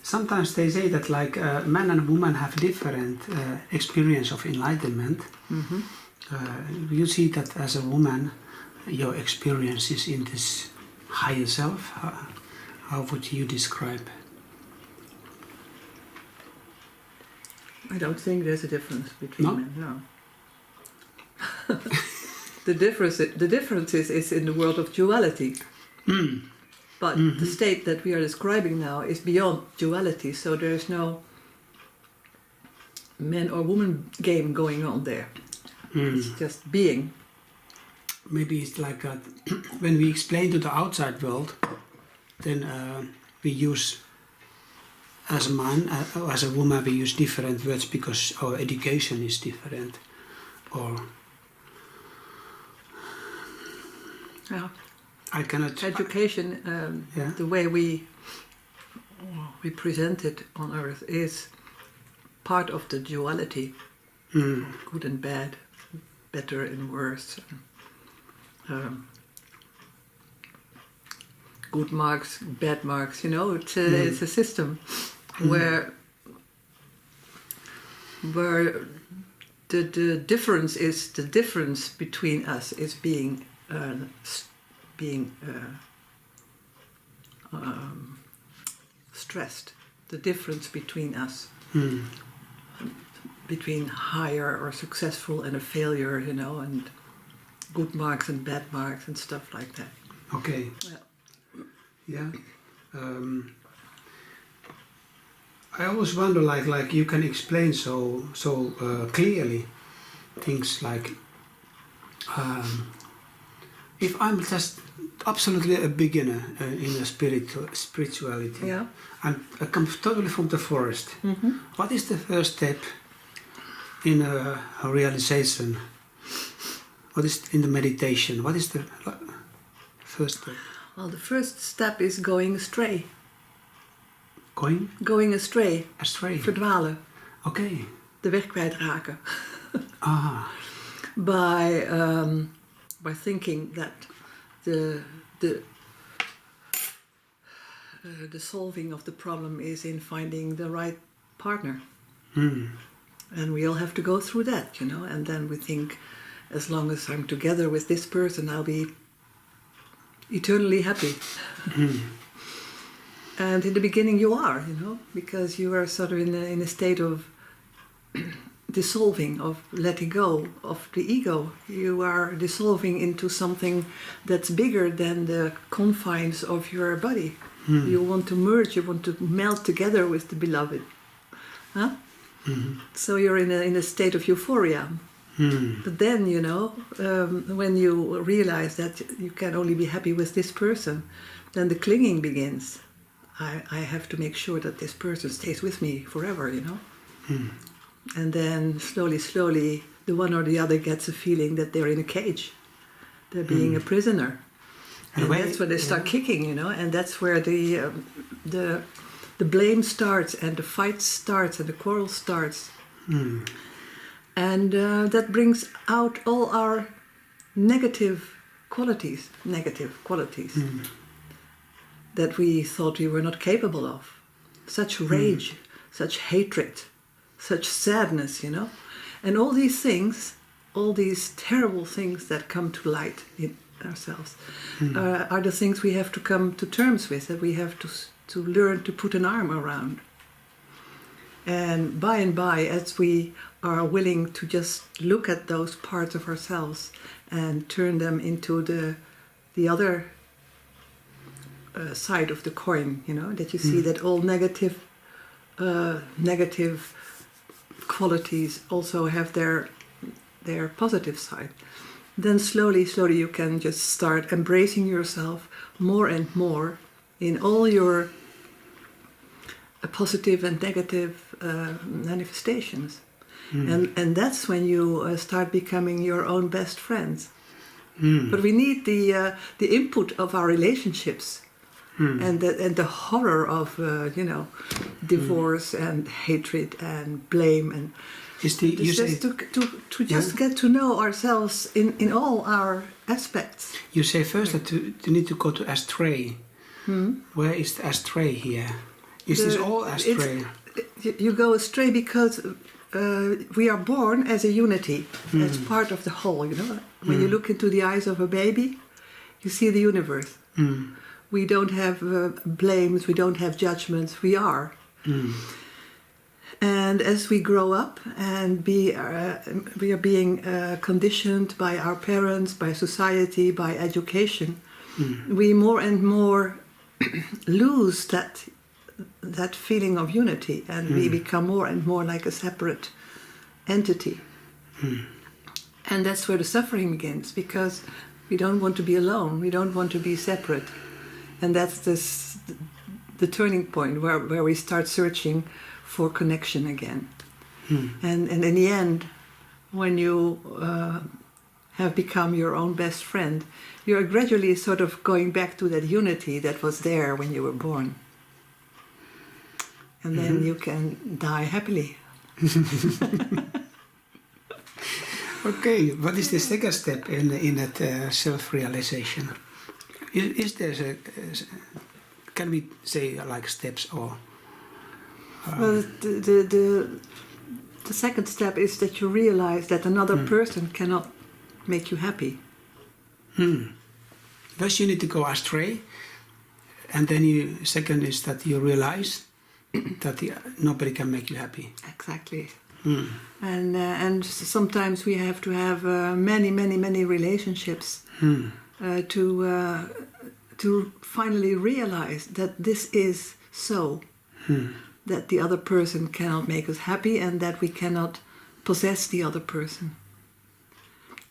sometimes they say that like man and woman have different experience of enlightenment. Mm-hmm. You see that as a woman, your experience is in this higher self. How would you describe? I don't think there's a difference between No? men. No. The difference is in the world of duality. Mm. But the state that we are describing now is beyond duality, so there is no man or woman game going on there. It's just being. Maybe it's like when we explain to the outside world, then we use, as a man or as a woman, we use different words because our education is different. Or Yeah. I cannot. Education, Yeah. the way we present it on earth is part of the duality, good and bad, better and worse, good marks, bad marks. You know, it's a system where the difference is the difference between us is being stressed. The difference between us, between higher or successful and a failure, you know, and good marks and bad marks and stuff like that. Okay. Yeah. Yeah. I always wonder, like you can explain so clearly things like. If I'm just absolutely a beginner in a spirituality, Yeah. I come totally from the forest. Mm-hmm. What is the first step in a realization? What is in the meditation? What is the first step? Well, the first step is going astray. Going astray. astray. Verdwalen. Okay. De weg kwijtraken. By thinking that the solving of the problem is in finding the right partner. And we all have to go through that, you know, and then we think, as long as I'm together with this person, I'll be eternally happy. And in the beginning you are, you know, because you are sort of in a state of dissolving, of letting go of the ego. You are dissolving into something that's bigger than the confines of your body. You want to merge, you want to melt together with the beloved. Huh? So you're in a state of euphoria. But then, you know, when you realize that you can only be happy with this person, then the clinging begins. I have to make sure that this person stays with me forever, you know. And then slowly, the one or the other gets a feeling that they're in a cage. They're being a prisoner. And that's when they start kicking, you know, and that's where the blame starts and the fight starts and the quarrel starts. And that brings out all our negative qualities that we thought we were not capable of. Such rage, such hatred, such sadness, you know. And all these things, all these terrible things that come to light in ourselves are the things we have to come to terms with, that we have to learn to put an arm around. And by, as we are willing to just look at those parts of ourselves and turn them into the other side of the coin, you know, that you see that all negative qualities also have their positive side. Then slowly you can just start embracing yourself more and more in all your positive and negative manifestations. And that's when you start becoming your own best friends. But we need the input of our relationships and the horror of divorce and hatred and blame and just get to know ourselves in all our aspects. You say first that you need to go to astray. Where is the astray here? Is this all astray? You go astray because we are born as a unity, as part of the whole, you know. When you look into the eyes of a baby, you see the universe. We don't have blames, we don't have judgments, we are. And as we grow up and we are being conditioned by our parents, by society, by education, we more and more lose that feeling of unity, and we become more and more like a separate entity. And that's where the suffering begins, because we don't want to be alone, we don't want to be separate. And that's the turning point where we start searching for connection again. And in the end, when you have become your own best friend, you're gradually sort of going back to that unity that was there when you were born. And then you can die happily. Okay, what is the second step in that self-realization? Is there can we say like steps or? Well, the second step is that you realize that another person cannot make you happy. First you need to go astray, and then second is that you realize that nobody can make you happy. Exactly. And sometimes we have to have many relationships to finally realize that this is so. That the other person cannot make us happy, and that we cannot possess the other person.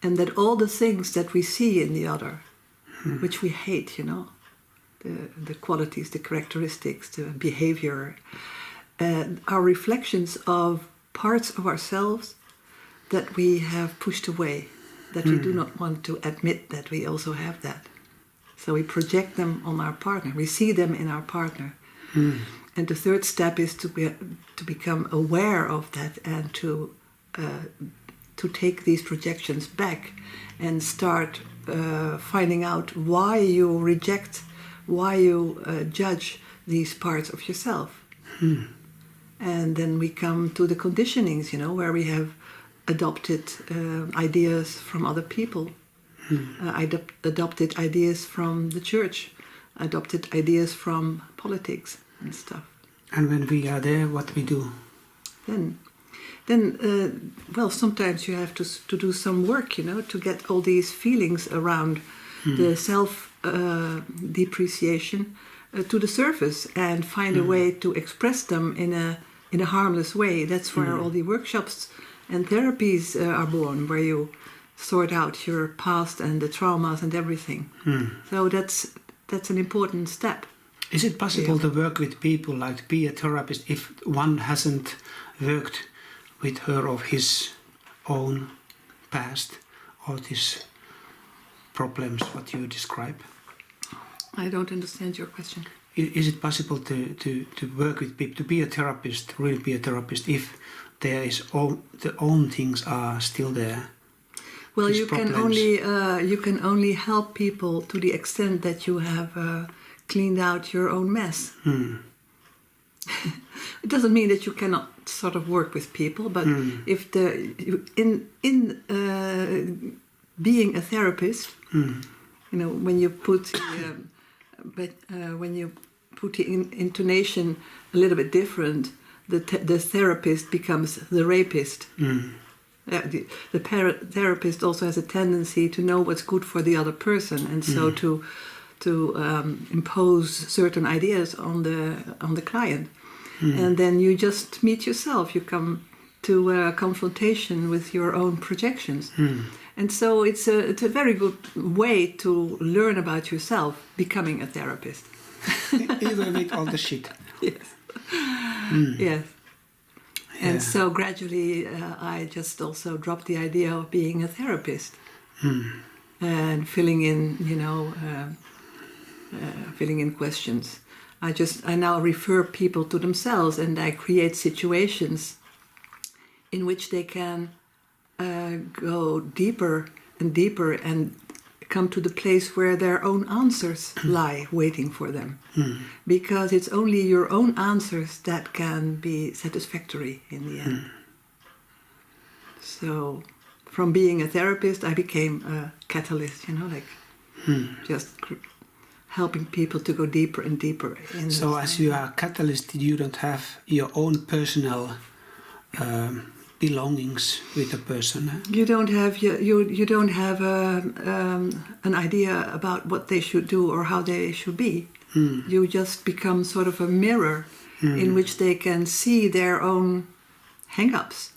And that all the things that we see in the other, which we hate, you know, the qualities, the characteristics, the behavior, are reflections of parts of ourselves that we have pushed away, that we do not want to admit that we also have that. So we project them on our partner, we see them in our partner. And the third step is to become aware of that, and to take these projections back and start finding out why you reject, why you judge these parts of yourself. And then we come to the conditionings, you know, where we have adopted ideas from other people, adopted ideas from the church, adopted ideas from politics and stuff. And when we are there, what we do? Then well, sometimes you have to do some work, you know, to get all these feelings around the self-depreciation to the surface, and find a way to express them in a harmless way. That's where all the workshops and therapies are born, where you sort out your past and the traumas and everything. So that's an important step. Is it possible to work with people, like to be a therapist, if one hasn't worked with her of his own past or these problems, what you describe? I don't understand your question. Is it possible to work with people, to be a therapist, really be a therapist, if there is the own things are still there? Well, you can only help people to the extent that you have cleaned out your own mess. It doesn't mean that you cannot sort of work with people, but if in being a therapist, you know, when you put the intonation a little bit different, the therapist becomes the rapist. The therapist also has a tendency to know what's good for the other person, and so to impose certain ideas on the client. And then you just meet yourself. You come to a confrontation with your own projections. And so it's a very good way to learn about yourself, becoming a therapist. Even with all the shit. Yes. Yes. And so gradually I just also dropped the idea of being a therapist and filling in, you know, filling in questions. I now refer people to themselves, and I create situations in which they can go deeper and deeper and come to the place where their own answers lie waiting for them. Because it's only your own answers that can be satisfactory in the end. So from being a therapist, I became a catalyst, just helping people to go deeper and deeper. So as you are a catalyst, you don't have your own personal belongings with a person. You don't have you don't have an idea about what they should do or how they should be. You just become sort of a mirror in which they can see their own hang-ups.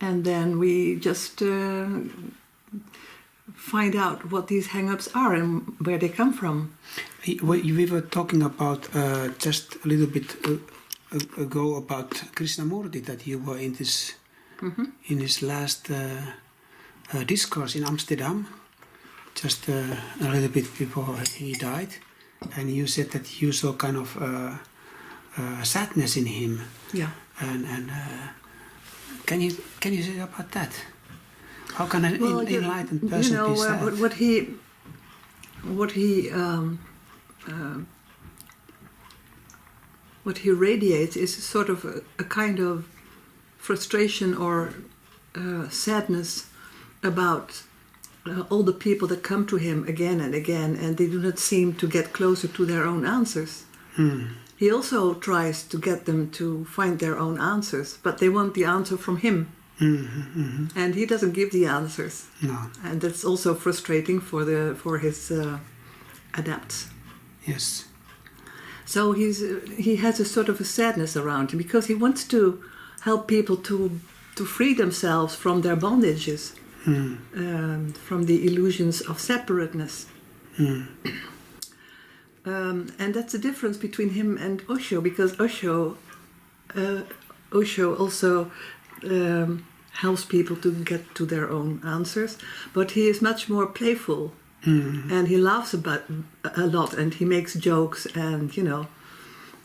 And then we just find out what these hang-ups are and where they come from. We were talking about just a little bit ago about Krishnamurti, that you were in this in his last discourse in Amsterdam, just a little bit before he died, and you said that you saw kind of sadness in him. Yeah. And can you say about that? How can an enlightened person be sad? What he radiates is sort of a kind of frustration or sadness about all the people that come to him again and again, and they do not seem to get closer to their own answers. He also tries to get them to find their own answers, but they want the answer from him. And he doesn't give the answers. No. And that's also frustrating for his adepts. Yes. So he has a sort of a sadness around him because he wants to help people to free themselves from their bondages, from the illusions of separateness. And that's the difference between him and Osho, because Osho also helps people to get to their own answers, but he is much more playful. And he laughs about a lot, and he makes jokes, and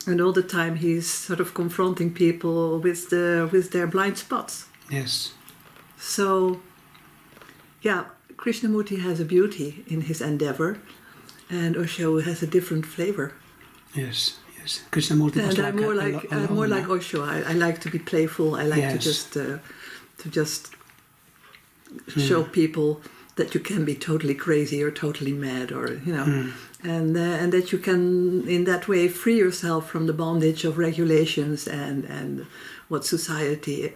and all the time he's sort of confronting people with their blind spots. Yes. So, yeah, Krishnamurti has a beauty in his endeavor, and Osho has a different flavor. Yes. Yes. Krishnamurti was and I'm more like Osho. I like to be playful. I like to just show people that you can be totally crazy or totally mad, or and that you can in that way free yourself from the bondage of regulations and what society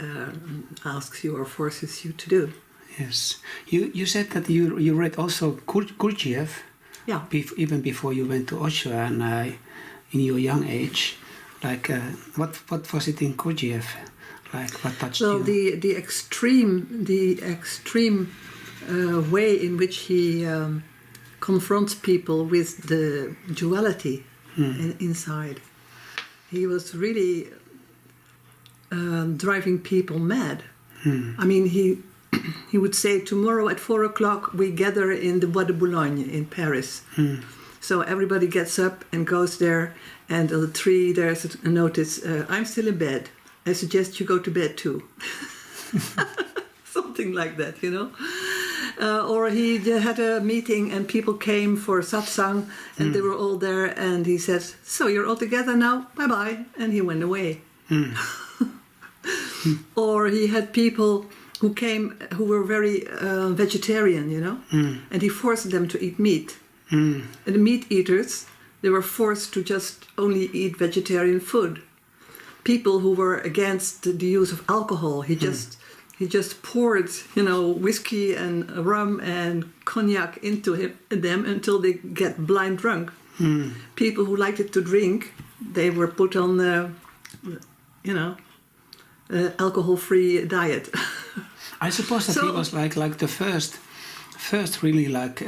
asks you or forces you to do. Yes, you said that you read also Gurdjieff. Yeah. Even before you went to Osho, and in your young age, like what was it in Gurdjieff? Like what touched you? So the extreme way in which he confronts people with the duality inside. He was really driving people mad. I mean, he would say, tomorrow at 4 o'clock we gather in the Bois de Boulogne in Paris. So everybody gets up and goes there, and on the tree there's a notice, I'm still in bed. I suggest you go to bed too. Something like that, Or he had a meeting and people came for satsang, and they were all there, and he said, so you're all together now, bye-bye, and he went away. Or he had people who came who were very vegetarian, and he forced them to eat meat. And the meat eaters, they were forced to just only eat vegetarian food. People who were against the use of alcohol, he just poured, whiskey and rum and cognac into them until they get blind drunk. People who liked it to drink, they were put on the, alcohol-free diet. I suppose that he was like the first really like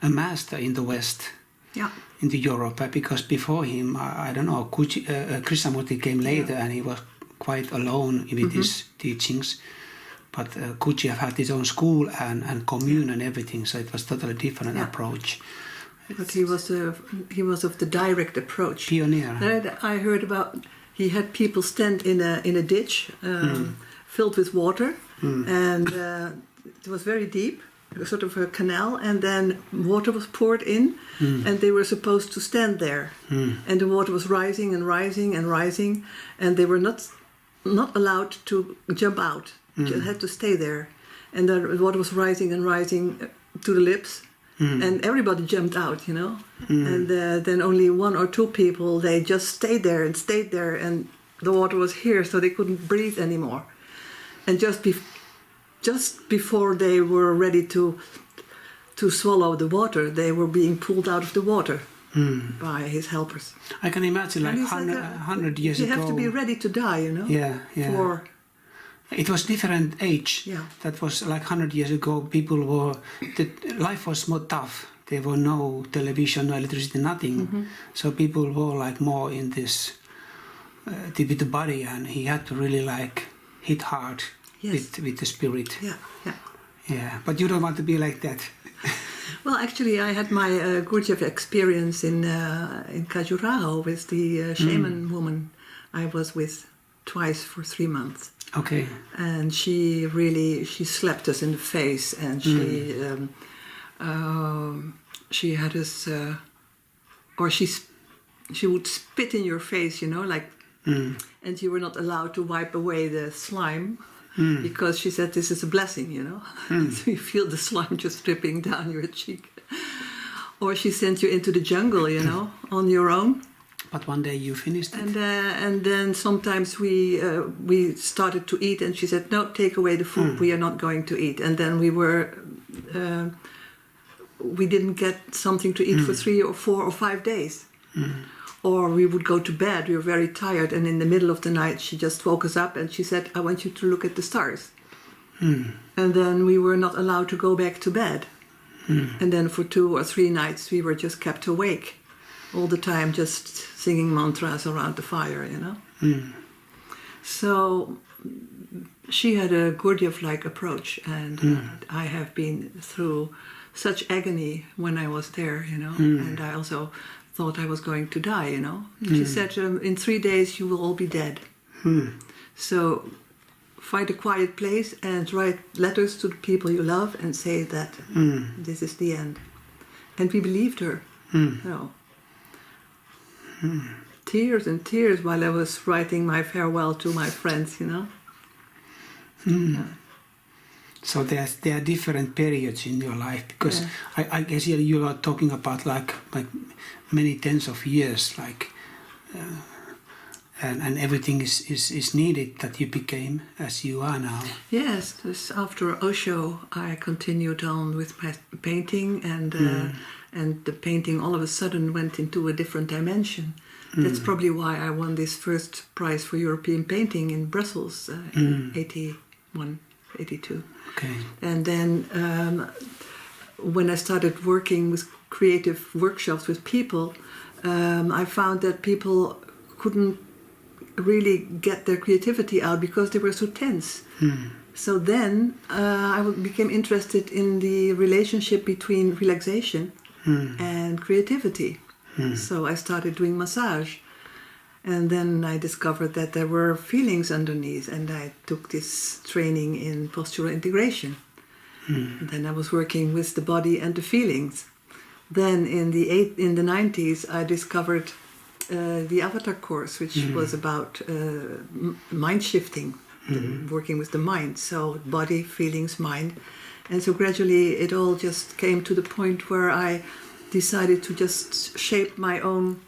a master in the West. Yeah. Into Europe, because before him, I don't know, Krishnamurti came later, and he was quite alone with his teachings. But Gurdjieff had his own school and commune and everything, so it was totally different approach. But he was of the direct approach. Pioneer. I heard about. He had people stand in a ditch filled with water, and it was very deep. sort of a canal, and then water was poured in, and they were supposed to stand there, and the water was rising and rising and rising, and they were not allowed to jump out. Just had to stay there, and the water was rising and rising to the lips, and everybody jumped out, you know, and then only one or two people, they just stayed there, and the water was here, so they couldn't breathe anymore, and just before they were ready to swallow the water, they were being pulled out of the water by his helpers. I can imagine, like 100 years ago. You have to be ready to die, you know. Yeah. It was different age. Yeah. That was like 100 years ago. Life was more tough. There were no television, no electricity, nothing. So people were like more in this with the body, and he had to really like hit hard. Yes. With the spirit. Yeah. But you don't want to be like that. Well, actually, I had my Gurdjieff experience in Khajuraho with the shaman woman I was with twice for 3 months. Okay. And she slapped us in the face, and she had us, or she would spit in your face, you know, like, and you were not allowed to wipe away the slime. Because she said this is a blessing, you know. So you feel the slime just dripping down your cheek. Or she sent you into the jungle, you know, on your own. But one day you finished it. And then sometimes we started to eat, and she said, "No, take away the food. We are not going to eat." And then we didn't get something to eat for 3 or 4 or 5 days. Or we would go to bed, we were very tired, and in the middle of the night she just woke us up and she said, "I want you to look at the stars." And then we were not allowed to go back to bed. And then for 2 or 3 nights we were just kept awake all the time, just singing mantras around the fire, you know. So she had a Gurdjieff-like approach, and I have been through such agony when I was there, you know, and I also thought I was going to die, you know. She said, "In 3 days you will all be dead. So find a quiet place and write letters to the people you love and say that this is the end." And we believed her. You know. Tears and tears while I was writing my farewell to my friends, you know. Yeah. So there are different periods in your life, because I guess you are talking about like many tens of years, like, and everything is needed that you became as you are now. Yes, after Osho, I continued on with my painting, and the painting all of a sudden went into a different dimension. That's probably why I won this first prize for European painting in Brussels in 81, 82. Okay. And then when I started working with creative workshops with people, I found that people couldn't really get their creativity out because they were so tense. So then I became interested in the relationship between relaxation and creativity. So I started doing massage. And then I discovered that there were feelings underneath, and I took this training in postural integration. And then I was working with the body and the feelings. Then in the 90s, I discovered the Avatar course, which was about mind shifting, working with the mind. So body, feelings, mind. And so gradually it all just came to the point where I decided to just shape my own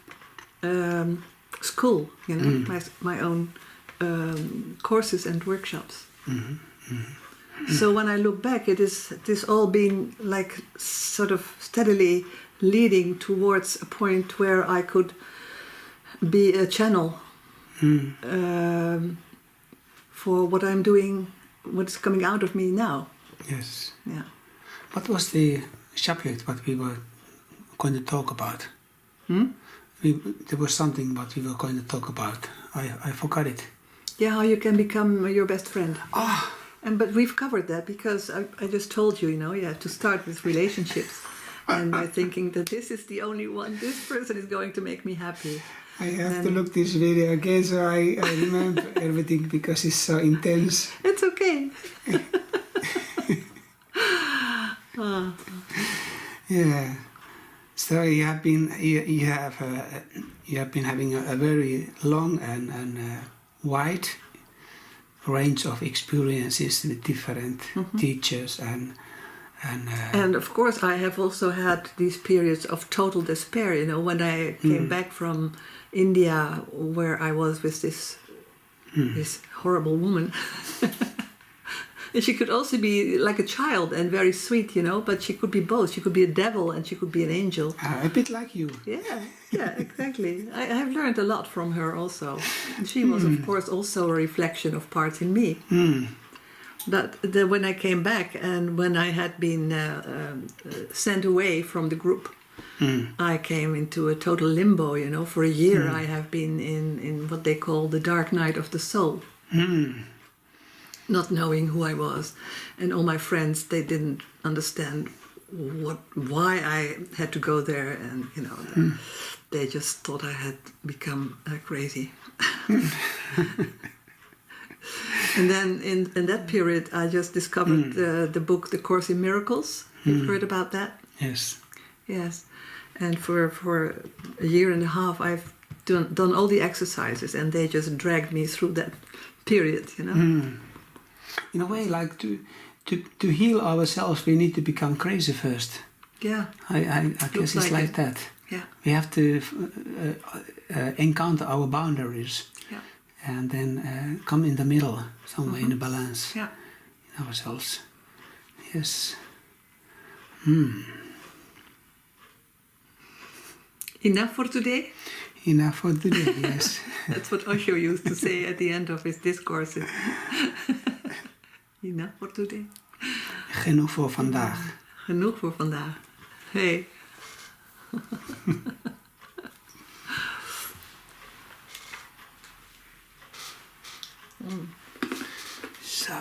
school, you know, my own courses and workshops. So when I look back, it is this all been like sort of steadily leading towards a point where I could be a channel for what I'm doing, what's coming out of me now. Yes. Yeah. What was the subject what we were going to talk about? There was something what we were going to talk about. I forgot it. Yeah, how you can become your best friend. Ah. But we've covered that because I just told you, you know, you have to start with relationships. And by thinking that this is the only one, this person is going to make me happy. I have to look this video again so I remember everything because it's so intense. It's okay. Yeah. So you have been you have been having a very long and wide range of experiences with different teachers And of course, I have also had these periods of total despair. You know, when I came back from India, where I was with this horrible woman. And she could also be like a child and very sweet, you know, but she could be both. She could be a devil and she could be an angel. a bit like you. Yeah, exactly. I have learned a lot from her also. And she was, of course, also a reflection of parts in me. But when I came back and when I had been sent away from the group, I came into a total limbo, you know. For a year I have been in what they call the dark night of the soul. Not knowing who I was. And all my friends, they didn't understand why I had to go there. And, you know, they just thought I had become crazy. And then in that period, I just discovered the book, The Course in Miracles. You've heard about that? Yes. Yes. And for a year and a half, I've done all the exercises, and they just dragged me through that period, you know. In a way, like to heal ourselves, we need to become crazy first. Yeah. I guess it's like that. Yeah. We have to encounter our boundaries. Yeah. And then come in the middle, somewhere in a balance Yeah. in ourselves. Yes. Enough for today? Enough for today, yes. That's what Osho used to say at the end of his discourses. Enough for today? Genoeg voor vandaag. Genoeg voor vandaag. Hey. So.